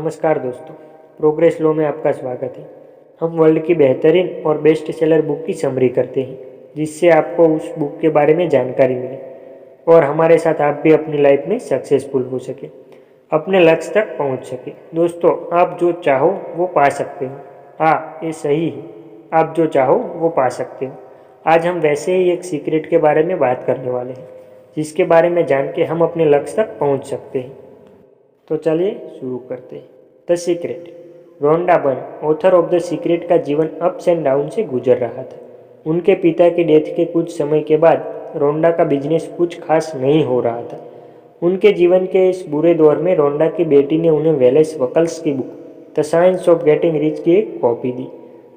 नमस्कार दोस्तों, प्रोग्रेस लो में आपका स्वागत है। हम वर्ल्ड की बेहतरीन और बेस्ट सेलर बुक की समरी करते हैं, जिससे आपको उस बुक के बारे में जानकारी मिले और हमारे साथ आप भी अपनी लाइफ में सक्सेसफुल हो सके, अपने लक्ष्य तक पहुंच सके। दोस्तों, आप जो चाहो वो पा सकते हो। हाँ, ये सही है, आप जो चाहो वो पा सकते हो। आज हम वैसे ही एक सीक्रेट के बारे में बात करने वाले हैं, जिसके बारे में जान के हम अपने लक्ष्य तक पहुँच सकते हैं। तो चलिए शुरू करते हैं। The secret. Rhonda Byrne, author of the secret, का जीवन अप्स एंड डाउन से गुजर रहा था। उनके पिता की डेथ के कुछ समय के बाद रोंडा का बिजनेस कुछ खास नहीं हो रहा था। उनके जीवन के इस बुरे दौर में रोंडा की बेटी ने उन्हें वेलेस वकल्स की book the science of getting rich की एक कॉपी दी।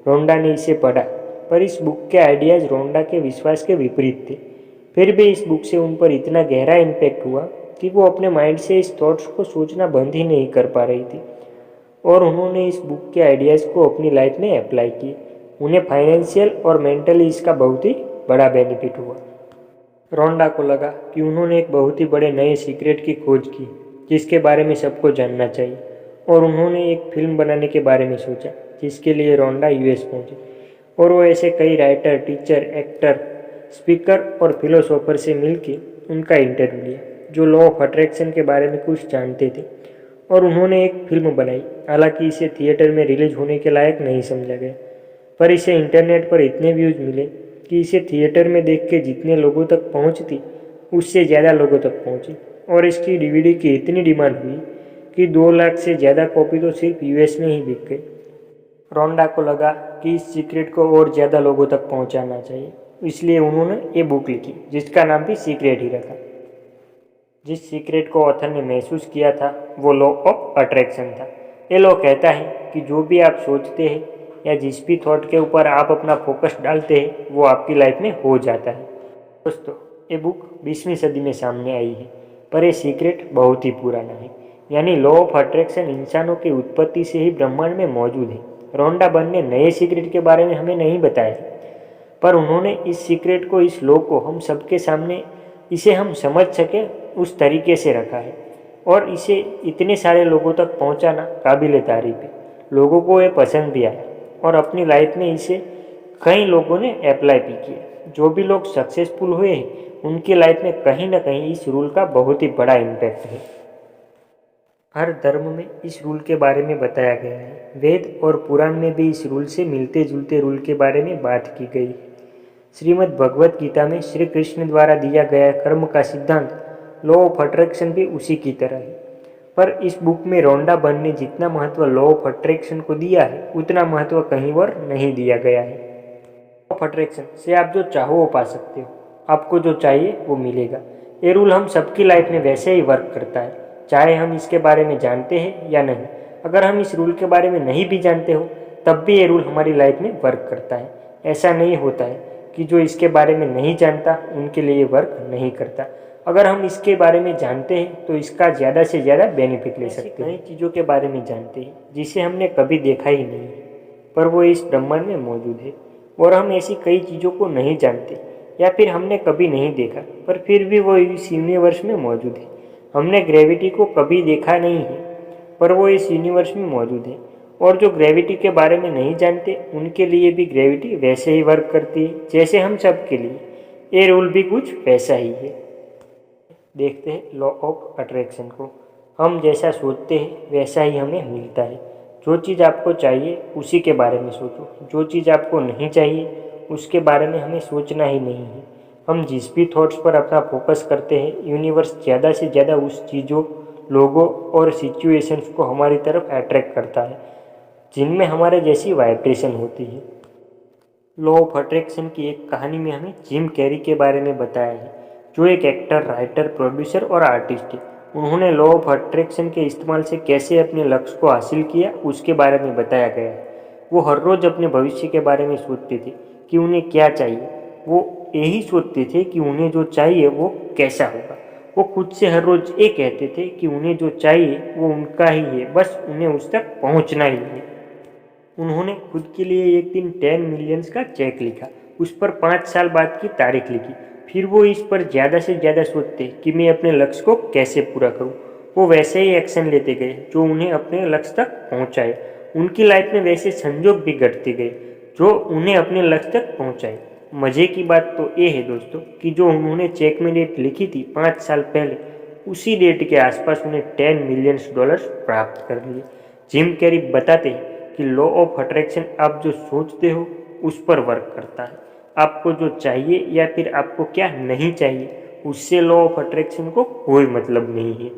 रोंडा ने इसे पढ़ा, पर इस बुक के आइडियाज रोंडा के विश्वास के विपरीत थे। फिर भी इस बुक से उन पर इतना गहरा इम्पैक्ट हुआ कि वो अपने माइंड से इस थॉट्स को सोचना बंद ही नहीं कर पा रही थी, और उन्होंने इस बुक के आइडियाज़ को अपनी लाइफ में अप्लाई किए। उन्हें फाइनेंशियल और मेंटली इसका बहुत ही बड़ा बेनिफिट हुआ। रोंडा को लगा कि उन्होंने एक बहुत ही बड़े नए सीक्रेट की खोज की, जिसके बारे में सबको जानना चाहिए, और उन्होंने एक फिल्म बनाने के बारे में सोचा, जिसके लिए रोंडा यूएस पहुंचे। और वो ऐसे कई राइटर, टीचर, एक्टर, स्पीकर और फिलोसोफर से मिलके उनका इंटरव्यू लिया, जो लॉ ऑफ अट्रैक्शन के बारे में कुछ जानते थे, और उन्होंने एक फिल्म बनाई। हालांकि इसे थिएटर में रिलीज होने के लायक नहीं समझा गया, पर इसे इंटरनेट पर इतने व्यूज मिले कि इसे थिएटर में देख के जितने लोगों तक पहुंचती, उससे ज़्यादा लोगों तक पहुंची, और इसकी डीवीडी की इतनी डिमांड हुई कि 2 लाख से ज़्यादा कॉपी तो सिर्फ यूएस में ही बिक गई। रोंडा को लगा कि इस सीक्रेट को और ज़्यादा लोगों तक पहुंचाना चाहिए, इसलिए उन्होंने ये बुक लिखी, जिसका नाम भी सीक्रेट ही रखा। जिस सीक्रेट को ऑथर ने महसूस किया था वो लॉ ऑफ अट्रैक्शन था। ये लॉ कहता है कि जो भी आप सोचते हैं या जिस भी थॉट के ऊपर आप अपना फोकस डालते हैं, वो आपकी लाइफ में हो जाता है। दोस्तों, ये बुक 20वीं सदी में सामने आई है, पर ये सीक्रेट बहुत ही पुराना है। यानी लॉ ऑफ अट्रैक्शन इंसानों की उत्पत्ति से ही ब्रह्मांड में मौजूद है। रोंडा बर्न ने नए सीक्रेट के बारे में हमें नहीं बताया, पर उन्होंने इस सीक्रेट को, इस लॉ को हम सबके सामने, इसे हम समझ सके उस तरीके से रखा है, और इसे इतने सारे लोगों तक पहुंचाना काबिल तारीफ है। लोगों को ये पसंद भी आया, और अपनी लाइफ में इसे कई लोगों ने अप्लाई भी किया। जो भी लोग सक्सेसफुल हुए हैं, उनकी लाइफ में कहीं ना कहीं इस रूल का बहुत ही बड़ा इम्पैक्ट है। हर धर्म में इस रूल के बारे में बताया गया है। वेद और पुराण में भी इस रूल से मिलते जुलते रूल के बारे में बात की गई। श्रीमद् भगवत गीता में श्री कृष्ण द्वारा दिया गया कर्म का सिद्धांत, लॉ ऑफ अट्रैक्शन, भी उसी की तरह है। पर इस बुक में रोंडा बर्न ने जितना महत्व लॉ ऑफ अट्रैक्शन को दिया है, उतना महत्व कहीं और नहीं दिया गया है। लॉ ऑफ अट्रैक्शन से आप जो चाहो वो पा सकते हो, आपको जो चाहिए वो मिलेगा। ये रूल हम सबकी लाइफ में वैसे ही वर्क करता है, चाहे हम इसके बारे में जानते हैं या नहीं। अगर हम इस रूल के बारे में नहीं भी जानते हो, तब भी ये रूल हमारी लाइफ में वर्क करता है। ऐसा नहीं होता है कि जो इसके बारे में नहीं जानता उनके लिए वर्क नहीं करता। अगर हम इसके बारे में जानते हैं तो इसका ज़्यादा से ज़्यादा बेनिफिट ले सकते हैं। कई चीज़ों के बारे में जानते हैं जिसे हमने कभी देखा ही नहीं है, पर वो इस ब्रह्मांड में मौजूद है। और हम ऐसी कई चीज़ों को नहीं जानते या फिर हमने कभी नहीं देखा, पर फिर भी वो इस यूनिवर्स में मौजूद है। हमने ग्रेविटी को कभी देखा नहीं है, पर वो इस यूनिवर्स में मौजूद है। और जो ग्रेविटी के बारे में नहीं जानते, उनके लिए भी ग्रेविटी वैसे ही वर्क करती है जैसे हम सब के लिए। ये रूल भी कुछ वैसा ही है। देखते हैं लॉ ऑफ अट्रैक्शन को। हम जैसा सोचते हैं वैसा ही हमें मिलता है। जो चीज़ आपको चाहिए उसी के बारे में सोचो, जो चीज़ आपको नहीं चाहिए उसके बारे में हमें सोचना ही नहीं है। हम जिस भी थॉट्स पर अपना फोकस करते हैं, यूनिवर्स ज़्यादा से ज़्यादा उस चीज़ों, लोगों और सिचुएशंस को हमारी तरफ अट्रैक्ट करता है जिनमें हमारे जैसी वाइब्रेशन होती है। लॉ ऑफ अट्रैक्शन की एक कहानी में हमें जिम कैरी के बारे में बताया है, जो एक एक्टर, राइटर, प्रोड्यूसर और आर्टिस्ट है। उन्होंने लॉ ऑफ अट्रैक्शन के इस्तेमाल से कैसे अपने लक्ष्य को हासिल किया, उसके बारे में बताया गया है। वो हर रोज़ अपने भविष्य के बारे में सोचते थे कि उन्हें क्या चाहिए। वो यही सोचते थे कि उन्हें जो चाहिए वो कैसा होगा। वो खुद से हर रोज़ ये कहते थे कि उन्हें जो चाहिए वो उनका ही है, बस उन्हें उस तक पहुँचना ही है। उन्होंने खुद के लिए एक दिन 10 मिलियंस का चेक लिखा, उस पर 5 साल बाद की तारीख लिखी। फिर वो इस पर ज़्यादा से ज़्यादा सोचते कि मैं अपने लक्ष्य को कैसे पूरा करूं। वो वैसे ही एक्शन लेते गए जो उन्हें अपने लक्ष्य तक पहुंचाए। उनकी लाइफ में वैसे संजोग भी घटते गए जो उन्हें अपने लक्ष्य तक पहुंचाए। मज़े की बात तो ये है दोस्तों कि जो उन्होंने चेक में डेट लिखी थी 5 साल पहले, उसी डेट के आसपास उन्हें $10 मिलियन प्राप्त कर लिए। जिम कैरी बताते हैं कि लॉ ऑफ अट्रैक्शन आप जो सोचते हो उस पर वर्क करता है। आपको जो चाहिए या फिर आपको क्या नहीं चाहिए उससे लॉ ऑफ अट्रैक्शन को कोई मतलब नहीं है।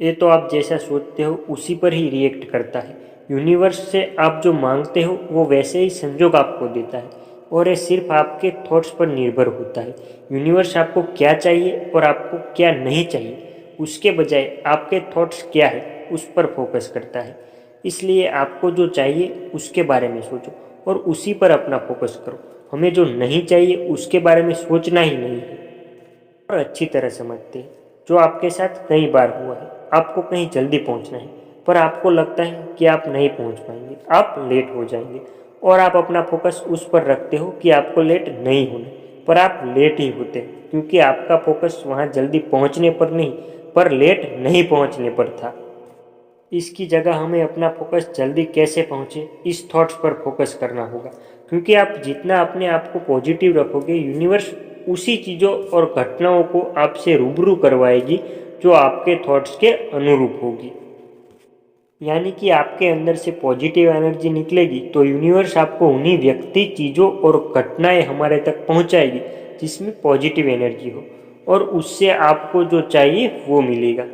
ये तो आप जैसा सोचते हो उसी पर ही रिएक्ट करता है। यूनिवर्स से आप जो मांगते हो वो वैसे ही संजोग आपको देता है और ये सिर्फ आपके थॉट्स पर निर्भर होता है। यूनिवर्स आपको क्या चाहिए और आपको क्या नहीं चाहिए उसके बजाय आपके थॉट्स क्या है उस पर फोकस करता है। इसलिए आपको जो चाहिए उसके बारे में सोचो और उसी पर अपना फोकस करो। हमें जो नहीं चाहिए उसके बारे में सोचना ही नहीं है। और अच्छी तरह समझते हैं जो आपके साथ कई बार हुआ है। आपको कहीं जल्दी पहुंचना है पर आपको लगता है कि आप नहीं पहुंच पाएंगे, आप लेट हो जाएंगे और आप अपना फोकस उस पर रखते हो कि आपको लेट नहीं होना, पर आप लेट ही होते हैं क्योंकि आपका फोकस वहां जल्दी पहुंचने पर नहीं पर लेट नहीं पहुंचने पर था। इसकी जगह हमें अपना फोकस जल्दी कैसे पहुंचे इस थॉट्स पर फोकस करना होगा, क्योंकि आप जितना अपने आप को पॉजिटिव रखोगे यूनिवर्स उसी चीज़ों और घटनाओं को आपसे रूबरू करवाएगी जो आपके थॉट्स के अनुरूप होगी। यानी कि आपके अंदर से पॉजिटिव एनर्जी निकलेगी तो यूनिवर्स आपको उन्हीं व्यक्ति, चीज़ों और घटनाएं हमारे तक पहुंचाएगी जिसमें पॉजिटिव एनर्जी हो और उससे आपको जो चाहिए वो मिलेगा।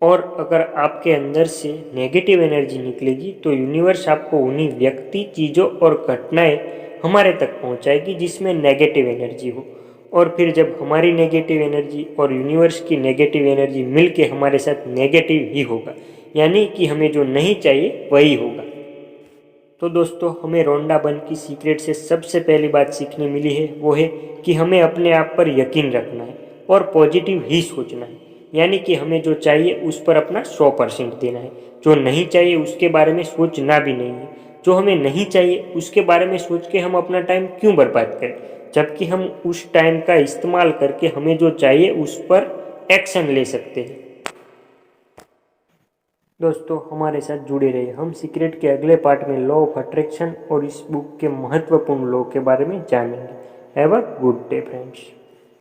और अगर आपके अंदर से नेगेटिव एनर्जी निकलेगी तो यूनिवर्स आपको उन्हीं व्यक्ति, चीज़ों और घटनाएं हमारे तक पहुंचाएगी जिसमें नेगेटिव एनर्जी हो। और फिर जब हमारी नेगेटिव एनर्जी और यूनिवर्स की नेगेटिव एनर्जी मिलके हमारे साथ नेगेटिव ही होगा, यानी कि हमें जो नहीं चाहिए वही होगा। तो दोस्तों, हमें रोंडा बर्न की सीक्रेट से सबसे पहली बात सीखने मिली है वो है कि हमें अपने आप पर यकीन रखना है और पॉजिटिव ही सोचना है। यानी कि हमें जो चाहिए उस पर अपना 100% देना है। जो नहीं चाहिए उसके बारे में सोचना भी नहीं है। जो हमें नहीं चाहिए उसके बारे में सोच के हम अपना टाइम क्यों बर्बाद करें, जबकि हम उस टाइम का इस्तेमाल करके हमें जो चाहिए उस पर एक्शन ले सकते हैं। दोस्तों, हमारे साथ जुड़े रहिए। हम सीक्रेट के अगले पार्ट में लॉ ऑफ अट्रैक्शन और इस बुक के महत्वपूर्ण लॉ के बारे में जानेंगे। Have a good day friends.